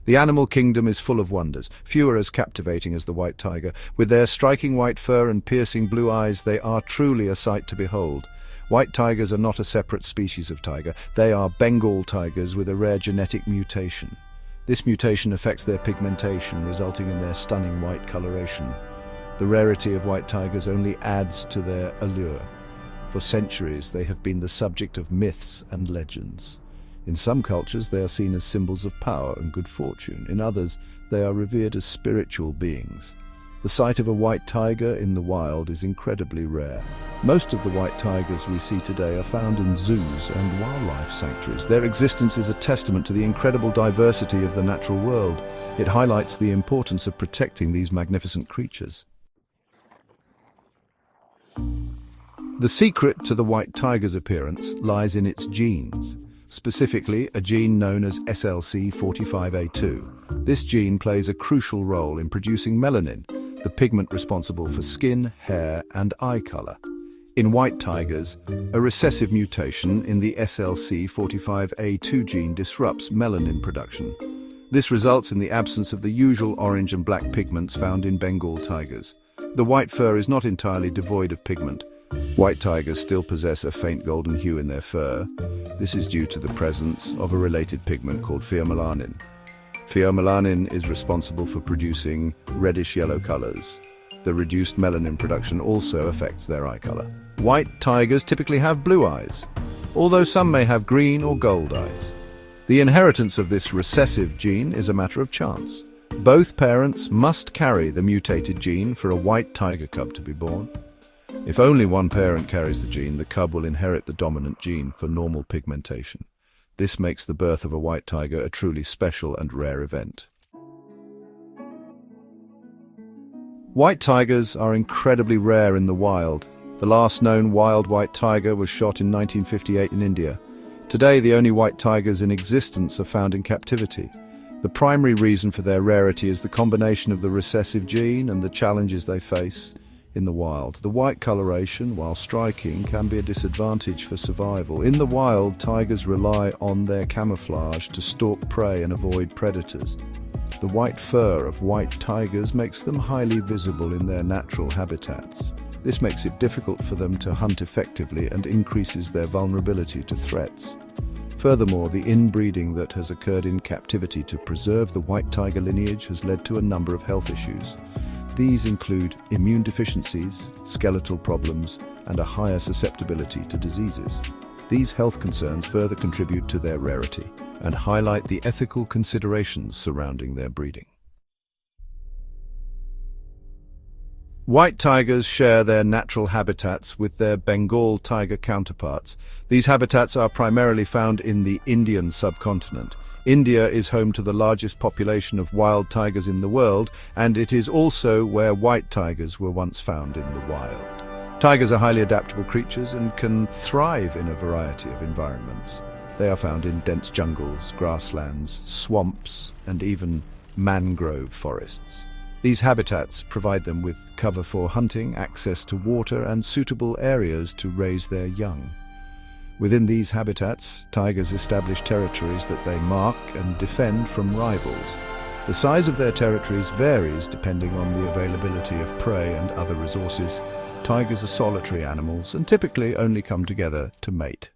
The animal kingdom is full of wonders. Few are as captivating as the white tiger. With their striking white fur and piercing blue eyes, they are truly a sight to behold. White tigers are not a separate species of tiger. They are Bengal tigers with a rare genetic mutation. This mutation affects their pigmentation, resulting in their stunning white coloration. The rarity of white tigers only adds to their allure. For centuries, they have been the subject of myths and legends. In some cultures, they are seen as symbols of power and good fortune. In others, they are revered as spiritual beings. The sight of a white tiger in the wild is incredibly rare. Most of the white tigers we see today are found in zoos and wildlife sanctuaries. Their existence is a testament to the incredible diversity of the natural world. It highlights the importance of protecting these magnificent creatures. The secret to the white tiger's appearance lies in its genes, specifically a gene known as SLC45A2. This gene plays a crucial role in producing melanin, the pigment responsible for skin, hair, and eye color. In white tigers, a recessive mutation in the SLC45A2 gene disrupts melanin production. This results in the absence of the usual orange and black pigments found in Bengal tigers. The white fur is not entirely devoid of pigment. White tigers still possess a faint golden hue in their fur. This is due to the presence of a related pigment called pheomelanin. Pheomelanin is responsible for producing reddish-yellow colors. The reduced melanin production also affects their eye color. White tigers typically have blue eyes, although some may have green or gold eyes. The inheritance of this recessive gene is a matter of chance. Both parents must carry the mutated gene for a white tiger cub to be born. If only one parent carries the gene, the cub will inherit the dominant gene for normal pigmentation. This makes the birth of a white tiger a truly special and rare event. White tigers are incredibly rare in the wild. The last known wild white tiger was shot in 1958 in India. Today, the only white tigers in existence are found in captivity. The primary reason for their rarity is the combination of the recessive gene and the challenges they face in the wild. The white coloration, while striking, can be a disadvantage for survival. In the wild, tigers rely on their camouflage to stalk prey and avoid predators. The white fur of white tigers makes them highly visible in their natural habitats. This makes it difficult for them to hunt effectively and increases their vulnerability to threats. Furthermore, the inbreeding that has occurred in captivity to preserve the white tiger lineage has led to a number of health issues. These include immune deficiencies, skeletal problems, and a higher susceptibility to diseases. These health concerns further contribute to their rarity and highlight the ethical considerations surrounding their breeding. White tigers share their natural habitats with their Bengal tiger counterparts. These habitats are primarily found in the Indian subcontinent. India is home to the largest population of wild tigers in the world, and it is also where white tigers were once found in the wild. Tigers are highly adaptable creatures and can thrive in a variety of environments. They are found in dense jungles, grasslands, swamps, and even mangrove forests. These habitats provide them with cover for hunting, access to water, and suitable areas to raise their young. Within these habitats, tigers establish territories that they mark and defend from rivals. The size of their territories varies depending on the availability of prey and other resources. Tigers are solitary animals and typically only come together to mate.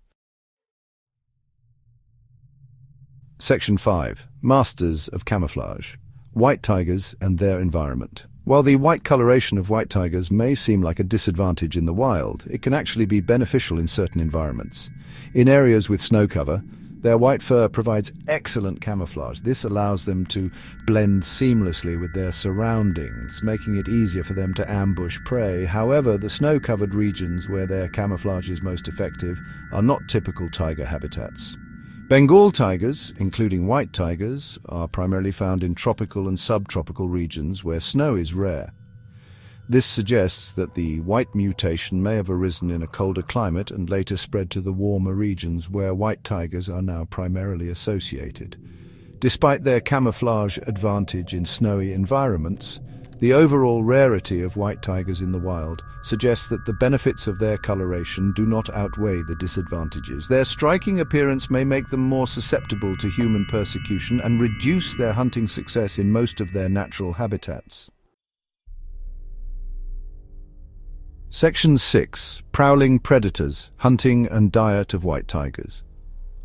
Section 5. Masters of Camouflage. White tigers and their environment. While the white coloration of white tigers may seem like a disadvantage in the wild, it can actually be beneficial in certain environments. In areas with snow cover, their white fur provides excellent camouflage. This allows them to blend seamlessly with their surroundings, making it easier for them to ambush prey. However, the snow-covered regions where their camouflage is most effective are not typical tiger habitats. Bengal tigers, including white tigers, are primarily found in tropical and subtropical regions where snow is rare. This suggests that the white mutation may have arisen in a colder climate and later spread to the warmer regions where white tigers are now primarily associated. Despite their camouflage advantage in snowy environments, The overall rarity of white tigers in the wild suggests that the benefits of their coloration do not outweigh the disadvantages. Their striking appearance may make them more susceptible to human persecution and reduce their hunting success in most of their natural habitats. Section 6. Prowling predators, hunting and diet of white tigers.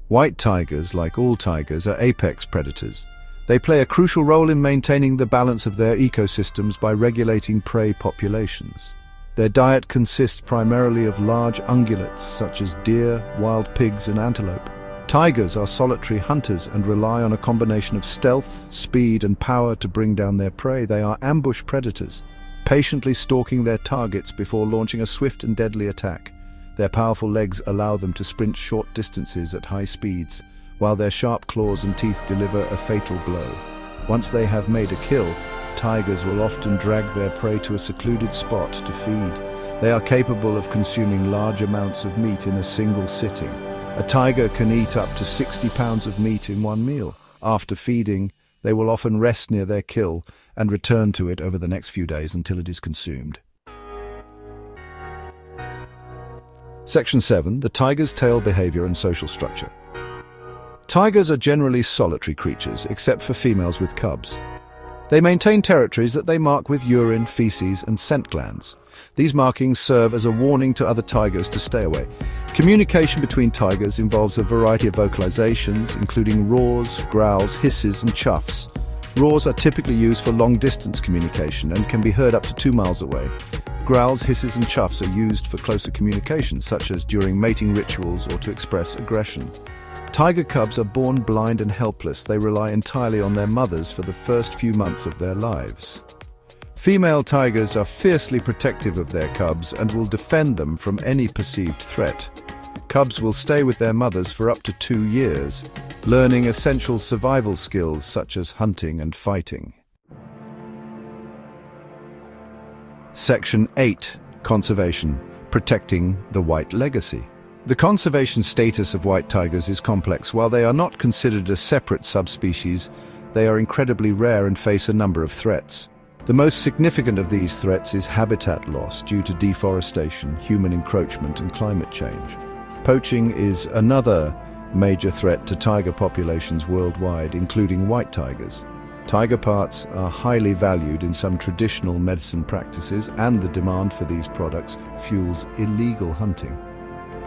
White tigers, like all tigers, are apex predators. They play a crucial role in maintaining the balance of their ecosystems by regulating prey populations. Their diet consists primarily of large ungulates such as deer, wild pigs, and antelope. Tigers are solitary hunters and rely on a combination of stealth, speed, and power to bring down their prey. They are ambush predators, patiently stalking their targets before launching a swift and deadly attack. Their powerful legs allow them to sprint short distances at high speeds, while their sharp claws and teeth deliver a fatal blow. Once they have made a kill, tigers will often drag their prey to a secluded spot to feed. They are capable of consuming large amounts of meat in a single sitting. A tiger can eat up to 60 pounds of meat in one meal. After feeding, they will often rest near their kill and return to it over the next few days until it is consumed. Section 7. The tiger's tail behavior and social structure. Tigers are generally solitary creatures, except for females with cubs. They maintain territories that they mark with urine, feces, and scent glands. These markings serve as a warning to other tigers to stay away. Communication between tigers involves a variety of vocalizations, including roars, growls, hisses, and chuffs. Roars are typically used for long-distance communication and can be heard up to 2 miles away. Growls, hisses, and chuffs are used for closer communication, such as during mating rituals or to express aggression. Tiger cubs are born blind and helpless. They rely entirely on their mothers for the first few months of their lives. Female tigers are fiercely protective of their cubs and will defend them from any perceived threat. Cubs will stay with their mothers for up to 2 years, learning essential survival skills such as hunting and fighting. Section 8. Conservation, protecting the white legacy. The conservation status of white tigers is complex. While they are not considered a separate subspecies, they are incredibly rare and face a number of threats. The most significant of these threats is habitat loss due to deforestation, human encroachment, and climate change. Poaching is another major threat to tiger populations worldwide, including white tigers. Tiger parts are highly valued in some traditional medicine practices, and the demand for these products fuels illegal hunting.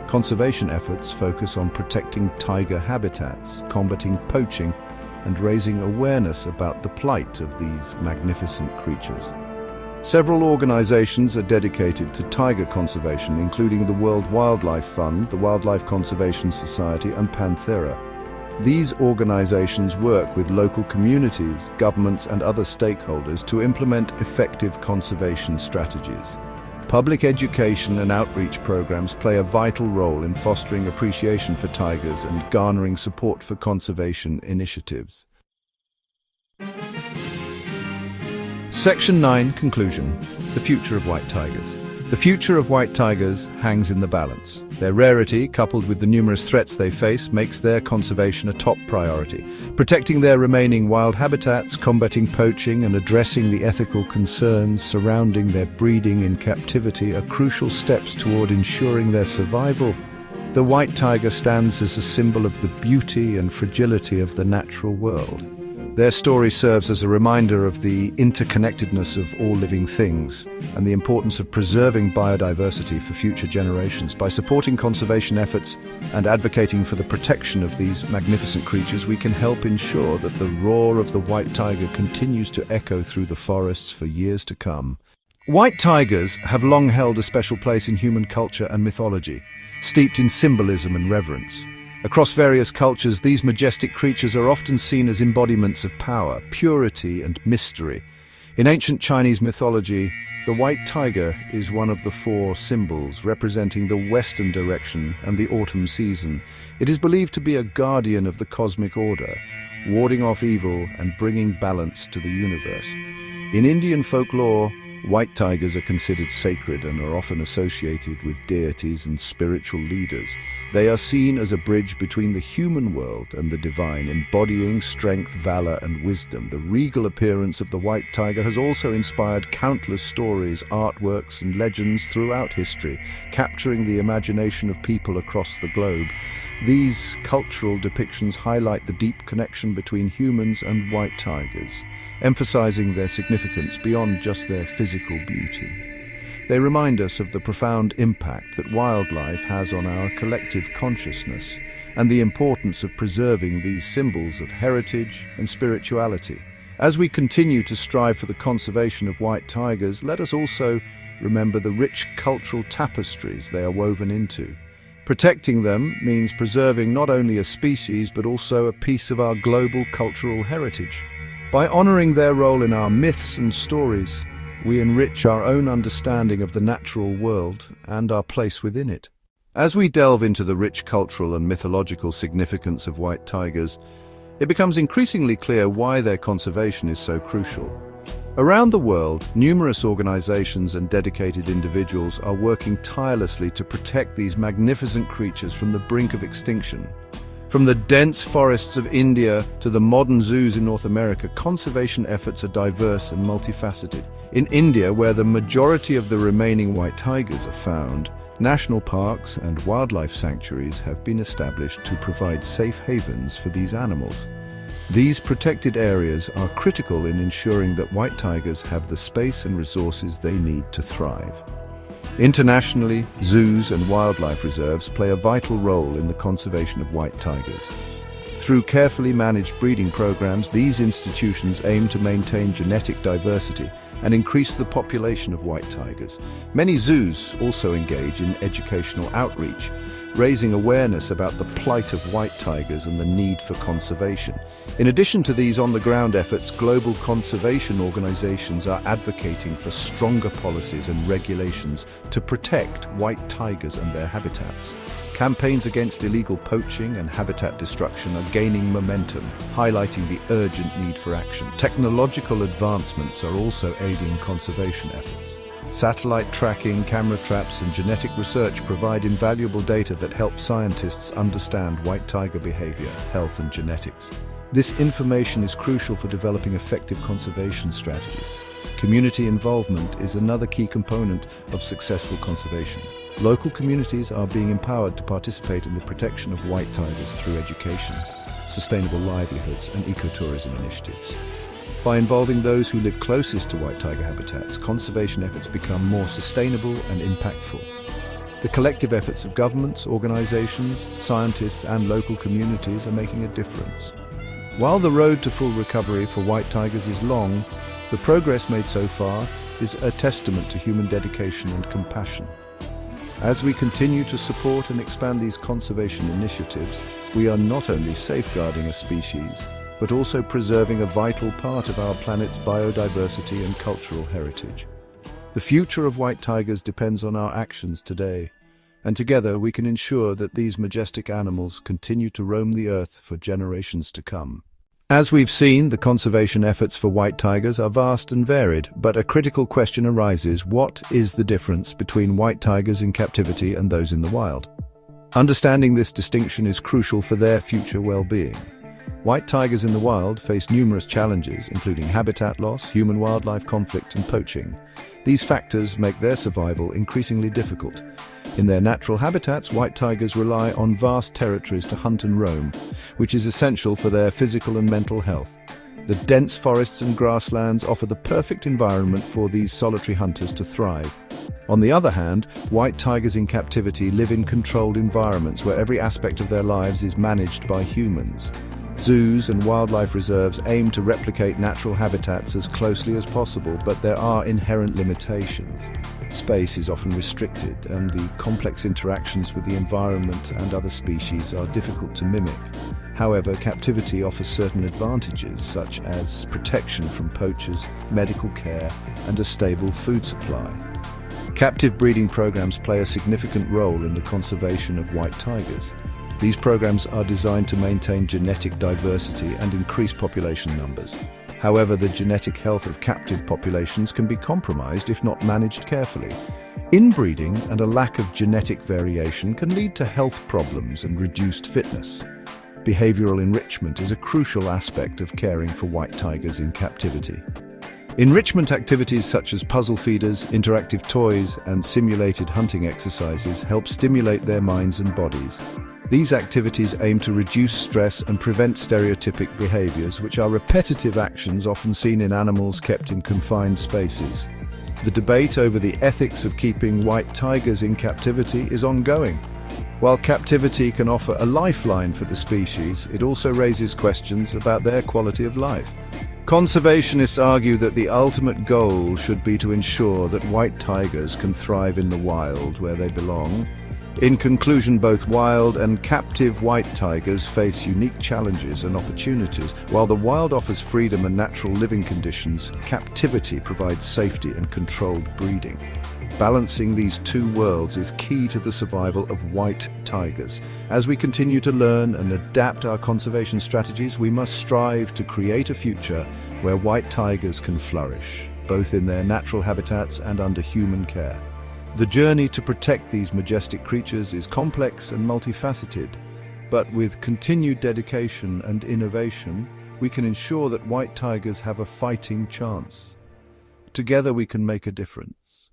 Conservation efforts focus on protecting tiger habitats, combating poaching, and raising awareness about the plight of these magnificent creatures. Several organizations are dedicated to tiger conservation, including the World Wildlife Fund, the Wildlife Conservation Society, and Panthera. These organizations work with local communities, governments, and other stakeholders to implement effective conservation strategies. Public education and outreach programs play a vital role in fostering appreciation for tigers and garnering support for conservation initiatives. Section 9. Conclusion. The future of white tigers. The future of white tigers hangs in the balance. Their rarity, coupled with the numerous threats they face, makes their conservation a top priority. Protecting their remaining wild habitats, combating poaching, and addressing the ethical concerns surrounding their breeding in captivity are crucial steps toward ensuring their survival. The white tiger stands as a symbol of the beauty and fragility of the natural world. Their story serves as a reminder of the interconnectedness of all living things and the importance of preserving biodiversity for future generations. By supporting conservation efforts and advocating for the protection of these magnificent creatures, we can help ensure that the roar of the white tiger continues to echo through the forests for years to come. White tigers have long held a special place in human culture and mythology, steeped in symbolism and reverence. Across various cultures, these majestic creatures are often seen as embodiments of power, purity, and mystery. In ancient Chinese mythology, the white tiger is one of the 4 symbols representing the western direction and the autumn season. It is believed to be a guardian of the cosmic order, warding off evil and bringing balance to the universe. In Indian folklore, White tigers are considered sacred and are often associated with deities and spiritual leaders. They are seen as a bridge between the human world and the divine, embodying strength, valor, and wisdom. The regal appearance of the white tiger has also inspired countless stories, artworks, and legends throughout history, capturing the imagination of people across the globe. These cultural depictions highlight the deep connection between humans and white tigers, emphasizing their significance beyond just their physical beauty. They remind us of the profound impact that wildlife has on our collective consciousness and the importance of preserving these symbols of heritage and spirituality. As we continue to strive for the conservation of white tigers, let us also remember the rich cultural tapestries they are woven into. Protecting them means preserving not only a species but also a piece of our global cultural heritage. By honoring their role in our myths and stories, we enrich our own understanding of the natural world and our place within it. As we delve into the rich cultural and mythological significance of white tigers, it becomes increasingly clear why their conservation is so crucial. Around the world, numerous organizations and dedicated individuals are working tirelessly to protect these magnificent creatures from the brink of extinction. From the dense forests of India to the modern zoos in North America, conservation efforts are diverse and multifaceted. In India, where the majority of the remaining white tigers are found, national parks and wildlife sanctuaries have been established to provide safe havens for these animals. These protected areas are critical in ensuring that white tigers have the space and resources they need to thrive. Internationally, zoos and wildlife reserves play a vital role in the conservation of white tigers. Through carefully managed breeding programs, these institutions aim to maintain genetic diversity and increase the population of white tigers. Many zoos also engage in educational outreach, raising awareness about the plight of white tigers and the need for conservation. In addition to these on-the-ground efforts, global conservation organizations are advocating for stronger policies and regulations to protect white tigers and their habitats. Campaigns against illegal poaching and habitat destruction are gaining momentum, highlighting the urgent need for action. Technological advancements are also aiding conservation efforts. Satellite tracking, camera traps, and genetic research provide invaluable data that help scientists understand white tiger behavior, health, and genetics. This information is crucial for developing effective conservation strategies. Community involvement is another key component of successful conservation. Local communities are being empowered to participate in the protection of white tigers through education, sustainable livelihoods, and ecotourism initiatives. By involving those who live closest to white tiger habitats, conservation efforts become more sustainable and impactful. The collective efforts of governments, organizations, scientists, and local communities are making a difference. While the road to full recovery for white tigers is long, the progress made so far is a testament to human dedication and compassion. As we continue to support and expand these conservation initiatives, we are not only safeguarding a species, but also preserving a vital part of our planet's biodiversity and cultural heritage. The future of white tigers depends on our actions today, and together we can ensure that these majestic animals continue to roam the earth for generations to come. As we've seen, the conservation efforts for white tigers are vast and varied, but a critical question arises: what is the difference between white tigers in captivity and those in the wild? Understanding this distinction is crucial for their future well-being. White tigers in the wild face numerous challenges, including habitat loss, human-wildlife conflict, and poaching. These factors make their survival increasingly difficult. In their natural habitats, white tigers rely on vast territories to hunt and roam, which is essential for their physical and mental health. The dense forests and grasslands offer the perfect environment for these solitary hunters to thrive. On the other hand, white tigers in captivity live in controlled environments where every aspect of their lives is managed by humans. Zoos and wildlife reserves aim to replicate natural habitats as closely as possible, but there are inherent limitations. Space is often restricted, and the complex interactions with the environment and other species are difficult to mimic. However, captivity offers certain advantages, such as protection from poachers, medical care, and a stable food supply. Captive breeding programs play a significant role in the conservation of white tigers. These programs are designed to maintain genetic diversity and increase population numbers. However, the genetic health of captive populations can be compromised if not managed carefully. Inbreeding and a lack of genetic variation can lead to health problems and reduced fitness. Behavioral enrichment is a crucial aspect of caring for white tigers in captivity. Enrichment activities such as puzzle feeders, interactive toys, and simulated hunting exercises help stimulate their minds and bodies. These activities aim to reduce stress and prevent stereotypic behaviors, which are repetitive actions often seen in animals kept in confined spaces. The debate over the ethics of keeping white tigers in captivity is ongoing. While captivity can offer a lifeline for the species, it also raises questions about their quality of life. Conservationists argue that the ultimate goal should be to ensure that white tigers can thrive in the wild where they belong. In conclusion, both wild and captive white tigers face unique challenges and opportunities. While the wild offers freedom and natural living conditions, captivity provides safety and controlled breeding. Balancing these two worlds is key to the survival of white tigers. As we continue to learn and adapt our conservation strategies, we must strive to create a future where white tigers can flourish, both in their natural habitats and under human care. The journey to protect these majestic creatures is complex and multifaceted, but with continued dedication and innovation, we can ensure that white tigers have a fighting chance. Together we can make a difference.